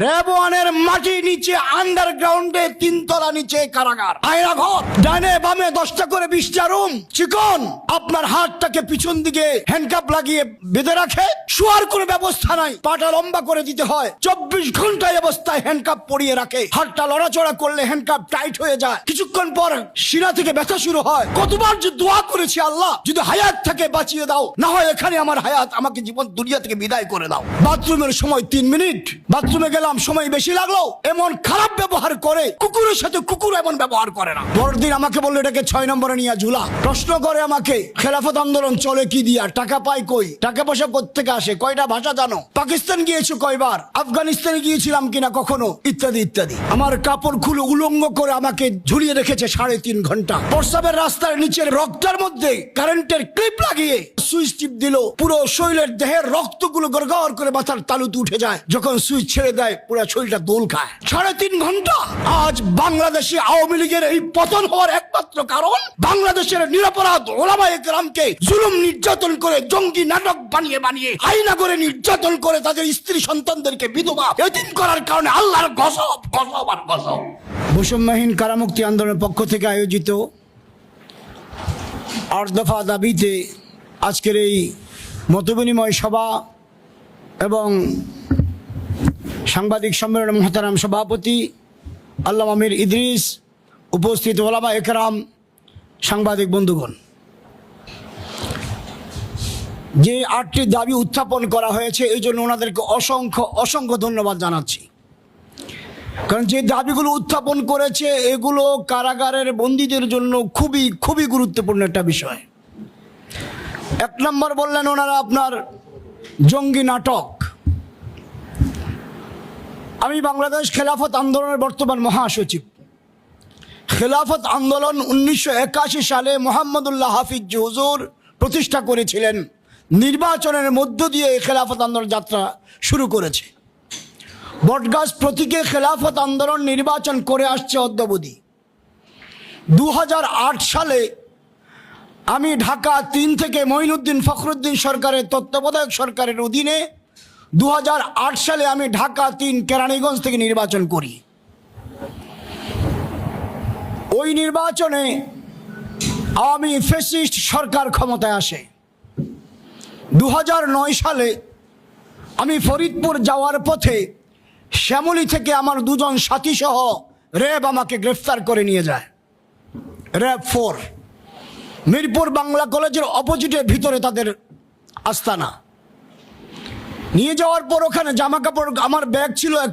RAB ওয়ানের মাটি নিচে আন্ডারগ্রাউন্ডে 3 তলা নিচে কারাগার, আয়না ঘর, ডানে বামে 10টা করে 20টা রুম, চিকন। আপনার হাতটাকে পিছন দিকে হ্যান্ডকাপ লাগিয়ে বেঁধে রাখে, শোয়ার কোনো ব্যবস্থা নাই, পাটা লম্বা করে দিতে হয়, 24 ঘন্টা অবস্থায় হ্যান্ডকাপ পরিয়ে রাখে, হাতটা লড়াচড়া করলে হ্যান্ডকাপ টাইট হয়ে যায়, কিছুক্ষণ পর শিরা থেকে ব্যথা শুরু হয়। কতবার যে দোয়া করেছি, আল্লাহ যদি হায়াত থাকে বাঁচিয়ে দাও, না হয় এখানে আমার হায়াত, আমাকে জীবন দুনিয়া থেকে বিদায় করে দাও। বাথরুমের সময় 3 মিনিট, বাথরুমে গেলাম সময় বেশি লাগলো। এমন খারাপ ব্যবহার করে, কুকুরের সাথে কুকুর এমন ব্যবহার করে না। পরের দিন আমাকে বললো এটাকে 6 নম্বরে নিয়ে ঝুলা। প্রশ্ন করে আমাকে, খেলাফত আন্দোলন চলে কি দিয়া, টাকা পাই কই, টাকা পয়সা কোত্থেকে আসে, কয়টা ভাষা জানো, পাকিস্তান গিয়েছো কয়বার, আফগানিস্তানে গিয়েছিলাম কিনা কখনো, ইত্যাদি ইত্যাদি। আমার কাপড় খুলে উলঙ্গ করে আমাকে ঝুলিয়ে রেখেছে 3.5 ঘন্টা। প্রস্রাবের রাস্তার নিচের রক্তের মধ্যে কারেন্টের ক্লিপ লাগিয়ে সুইচ টিপ দিল, পুরো শরীরের দেহের রক্তগুলো গড়গড় করে মাথার তালুতে উঠে যায়, যখন সুইচ ছেড়ে দেয় পুরো শরীরটা দোল খায়। 3.5 ঘন্টা। আজ বাংলাদেশে আওয়ামী লীগের এই পতন হওয়ার একমাত্র কারণ, বাংলাদেশের নিরপরাধ ওলামায়ে কেরামকে জুলুম নির্যাতন করে, জঙ্গি নাটক বানিয়ে বানিয়ে আইনা করে নির্যাতন করে তাদের স্ত্রী সন্তানদেরকে বিধবা এতিম করার কারণে আল্লাহর গজব গজব আর গজব। বৈষম্যহীন কারামুক্তি আন্দোলনের পক্ষ থেকে আয়োজিত 8 দফা দাবিতে আজকের এই মতবিনিময় সভা এবং সাংবাদিক সম্মেলনের মহতারাম সভাপতি আল্লামা আমির ইদ্রিস, উপস্থিত ওলামায়ে কেরাম, সাংবাদিক বন্ধুগণ, যে 8টি দাবি উত্থাপন করা হয়েছে এই জন্য ওনাদেরকে অসংখ্য অসংখ্য ধন্যবাদ জানাচ্ছি। কারণ যে দাবিগুলো উত্থাপন করেছে এগুলো কারাগারের বন্দীদের জন্য খুবই খুবই গুরুত্বপূর্ণ একটা বিষয়। 1 নম্বর বললেন ওনারা আপনার জঙ্গি নাটক। আমি বাংলাদেশ খেলাফত আন্দোলনের বর্তমান মহাসচিব। খেলাফত আন্দোলন 1981 সালে মোহাম্মদুল্লাহ হাফিজ হুজুর প্রতিষ্ঠা করেছিলেন। নির্বাচনের মধ্য দিয়ে খেলাফত আন্দোলন যাত্রা শুরু করেছে। বটগাছ প্রতীকে খেলাফত আন্দোলন নির্বাচন করে আসছে অদ্যাবধি। 2008 সালে আমি ঢাকা 3 থেকে মঈনুদ্দিন ফখরুদ্দিন সরকারের তত্ত্বাবধায়ক সরকারের অধীনে 2008 সালে আমি ঢাকা 3 কেরানীগঞ্জ থেকে নির্বাচন করি। ওই নির্বাচনে আওয়ামী ফ্যাসিস্ট সরকার ক্ষমতায় আসে। 2009 সালে আমি ফরিদপুর যাওয়ার পথে শ্যামলী থেকে আমার 2 জন সাথী সহ র্যাব আমাকে গ্রেফতার করে নিয়ে যায়। র্যাব 4 মিরপুর বাংলা কলেজের অপোজিটের ভিতরে তাদের আস্তানা। নিয়ে যাওয়ার পর ওখানে জামা কাপড়, আমার ব্যাগ ছিল একটা।